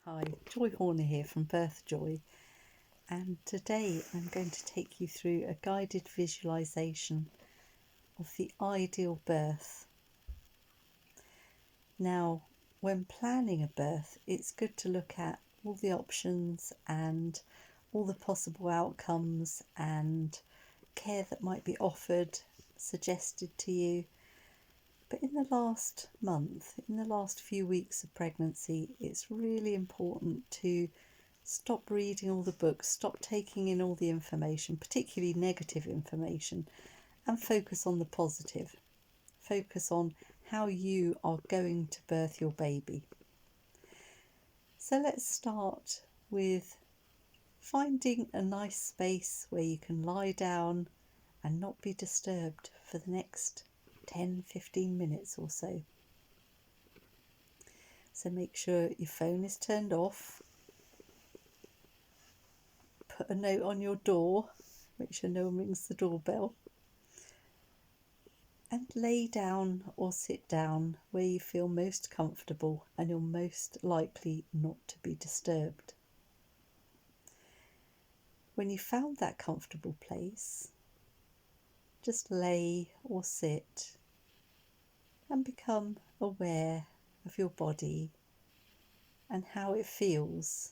Hi, Joy Horner here from Birth Joy, and today I'm going to take you through a guided visualization of the ideal birth. Now, when planning a birth, it's good to look at all the options and all the possible outcomes and care that might be offered, suggested to you. But in the last month, in the last few weeks of pregnancy, it's really important to stop reading all the books, stop taking in all the information, particularly negative information, and focus on the positive. Focus on how you are going to birth your baby. So let's start with finding a nice space where you can lie down and not be disturbed for the next 10-15 minutes or so. So make sure your phone is turned off. Put a note on your door, make sure no one rings the doorbell, and lay down or sit down where you feel most comfortable and you're most likely not to be disturbed. When you found that comfortable place, just lay or sit and become aware of your body and how it feels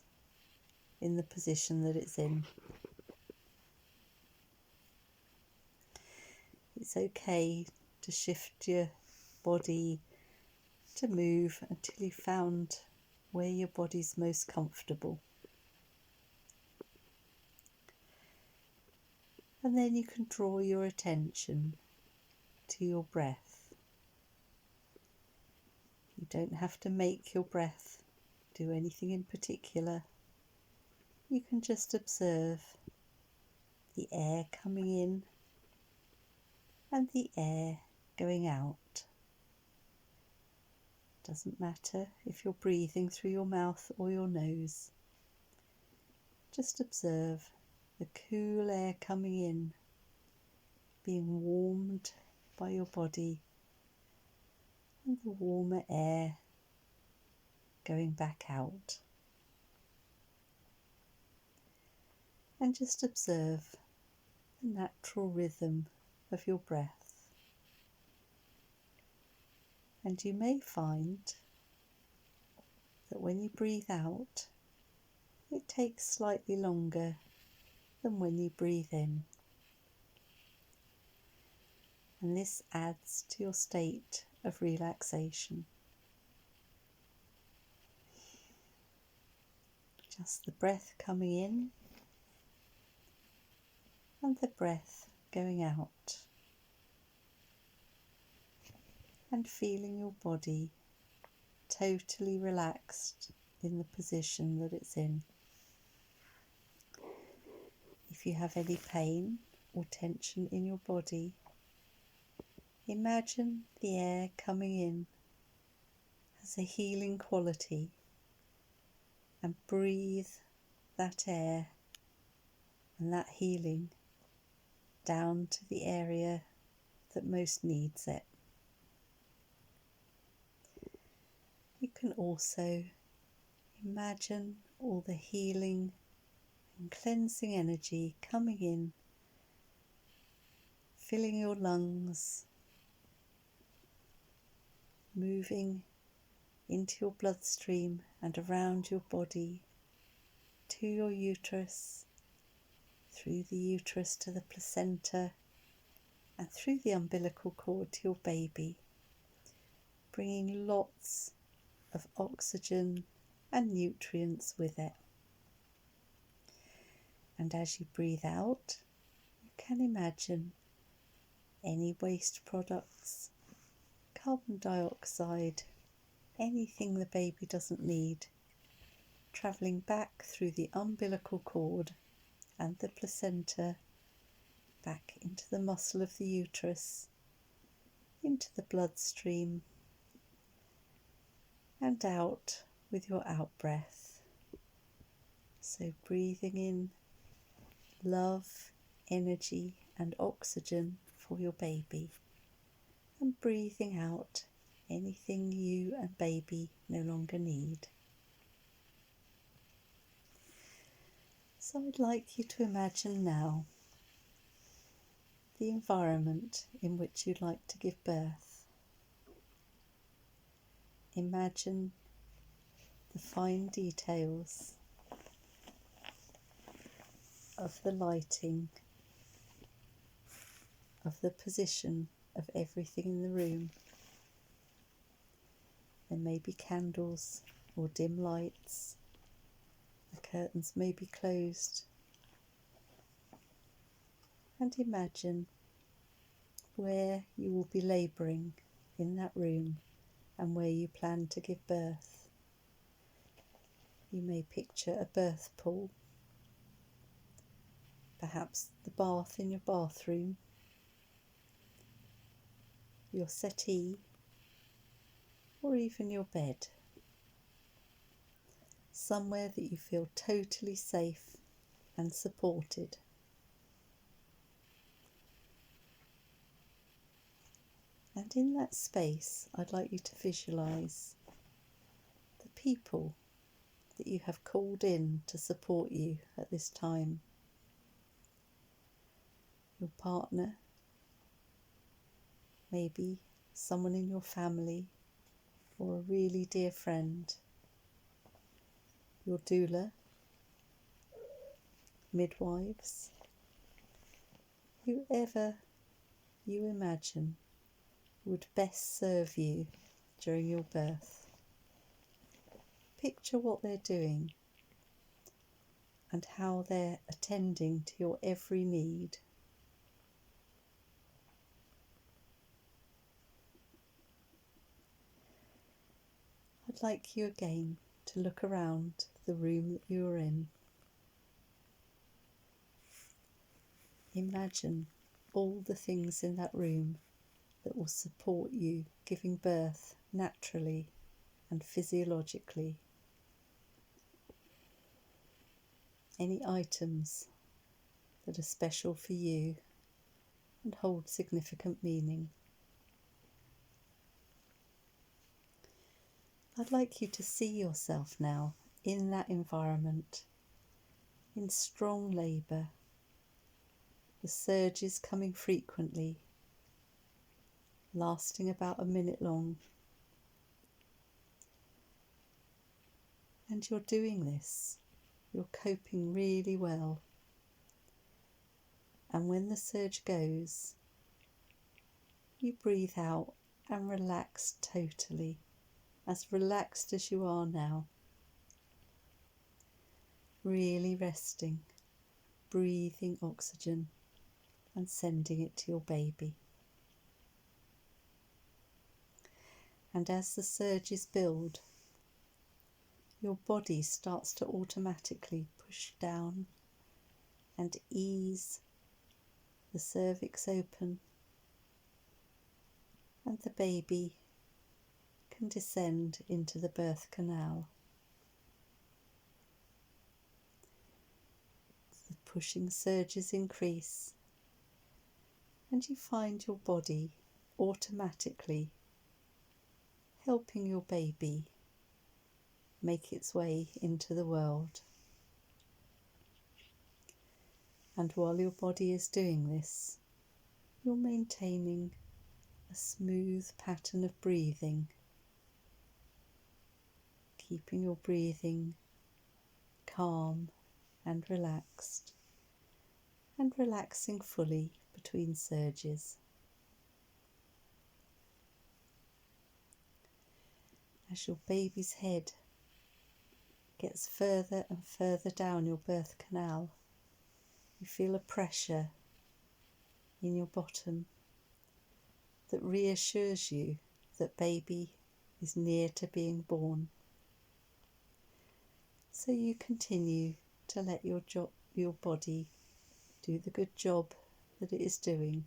in the position that it's in. It's okay to shift your body, to move until you found where your body's most comfortable. And then you can draw your attention to your breath. You don't have to make your breath do anything in particular. You can just observe the air coming in and the air going out. Doesn't matter if you're breathing through your mouth or your nose. Just observe the cool air coming in, being warmed by your body, and the warmer air going back out. And just observe the natural rhythm of your breath. And you may find that when you breathe out, it takes slightly longer than when you breathe in. And this adds to your state of relaxation. Just the breath coming in and the breath going out. And feeling your body totally relaxed in the position that it's in. If you have any pain or tension in your body, imagine the air coming in has a healing quality and breathe that air and that healing down to the area that most needs it. You can also imagine all the healing and cleansing energy coming in, filling your lungs, moving into your bloodstream and around your body, to your uterus, through the uterus to the placenta, and through the umbilical cord to your baby, bringing lots of oxygen and nutrients with it. And as you breathe out, you can imagine any waste products, carbon dioxide, anything the baby doesn't need, travelling back through the umbilical cord and the placenta, back into the muscle of the uterus, into the bloodstream, and out with your out breath. So breathing in love, energy and oxygen for your baby, and breathing out anything you and baby no longer need. So I'd like you to imagine now the environment in which you'd like to give birth. Imagine the fine details of the lighting, of the position of everything in the room. There may be candles or dim lights. The curtains may be closed. And imagine where you will be labouring in that room and where you plan to give birth. You may picture a birth pool, perhaps the bath in your bathroom, your settee, or even your bed. Somewhere that you feel totally safe and supported. And in that space, I'd like you to visualise the people that you have called in to support you at this time. Your partner, maybe someone in your family, or a really dear friend. Your doula, midwives, whoever you imagine would best serve you during your birth. Picture what they're doing and how they're attending to your every need. I'd like you again to look around the room that you're in. Imagine all the things in that room that will support you giving birth naturally and physiologically. Any items that are special for you and hold significant meaning. I'd like you to see yourself now in that environment, in strong labour, the surges coming frequently, lasting about a minute long. And you're doing this, you're coping really well. And when the surge goes, you breathe out and relax totally, as relaxed as you are now. Really resting, breathing oxygen and sending it to your baby. And as the surges build, your body starts to automatically push down and ease the cervix open, and the baby can descend into the birth canal. The pushing surges increase, and you find your body automatically helping your baby make its way into the world. And while your body is doing this, you're maintaining a smooth pattern of breathing, keeping your breathing calm and relaxed, and relaxing fully between surges. As your baby's head gets further and further down your birth canal, you feel a pressure in your bottom that reassures you that baby is near to being born. So you continue to let your body do the good job that it is doing.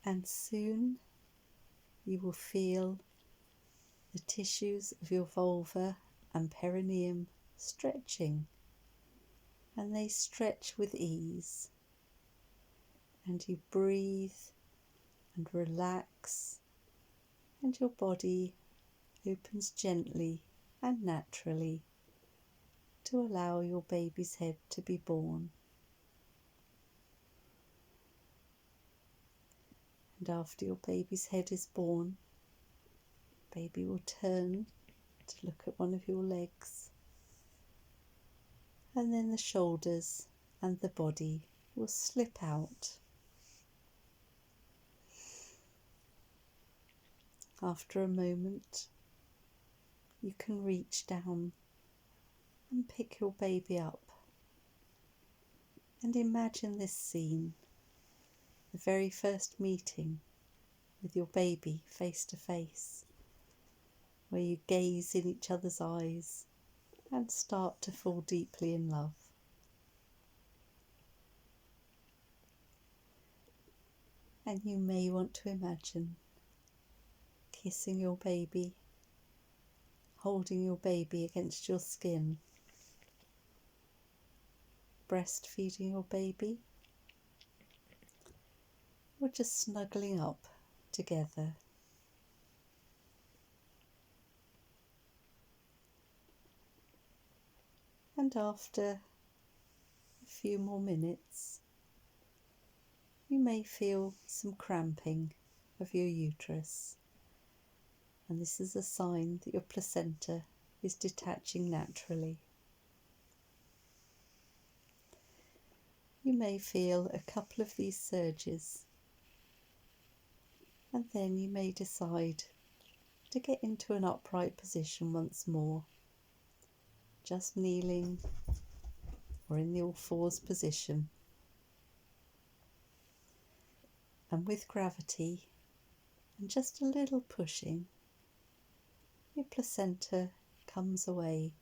And soon you will feel the tissues of your vulva and perineum stretching, and they stretch with ease. And you breathe and relax, and your body opens gently and naturally to allow your baby's head to be born. And after your baby's head is born, baby will turn to look at one of your legs, and then the shoulders and the body will slip out. After a moment, you can reach down and pick your baby up and imagine this scene, the very first meeting with your baby face to face, where you gaze in each other's eyes and start to fall deeply in love. And you may want to imagine kissing your baby, holding your baby against your skin, breastfeeding your baby, or just snuggling up together. And after a few more minutes, you may feel some cramping of your uterus, and this is a sign that your placenta is detaching naturally. You may feel a couple of these surges, and then you may decide to get into an upright position once more, just kneeling or in the all fours position. And with gravity and just a little pushing, your placenta comes away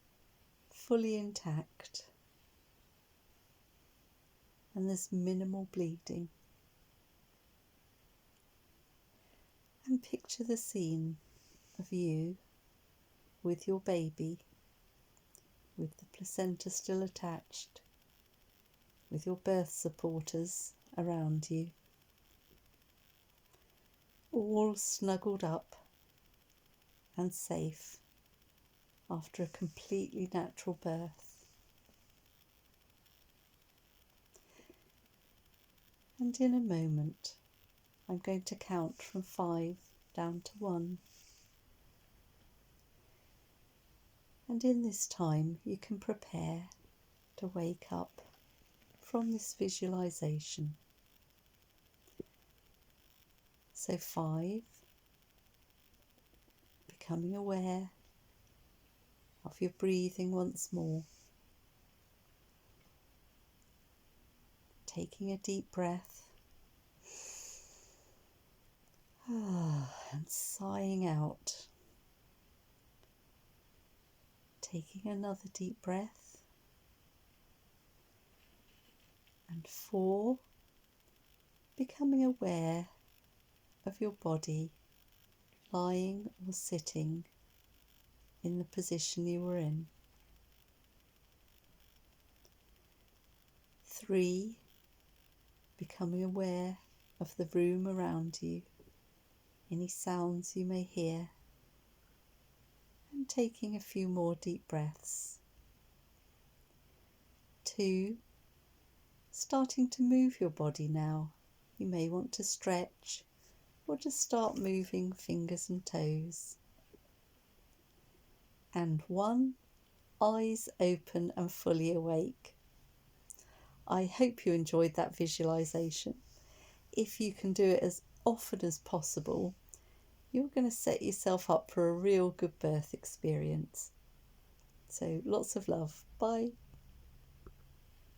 fully intact, and there's minimal bleeding. And picture the scene of you with your baby, with the placenta still attached, with your birth supporters around you, all snuggled up and safe after a completely natural birth. And in a moment, I'm going to count from 5 down to 1. And in this time, you can prepare to wake up from this visualization. So 5, becoming aware of your breathing once more, taking a deep breath and sighing out, taking another deep breath, and 4, becoming aware of your body lying or sitting in the position you were in. 3, becoming aware of the room around you, any sounds you may hear, and taking a few more deep breaths. 2, starting to move your body now. You may want to stretch or just start moving fingers and toes. And 1, eyes open and fully awake. I hope you enjoyed that visualization. If you can do it as often as possible, you're going to set yourself up for a real good birth experience. So lots of love. Bye.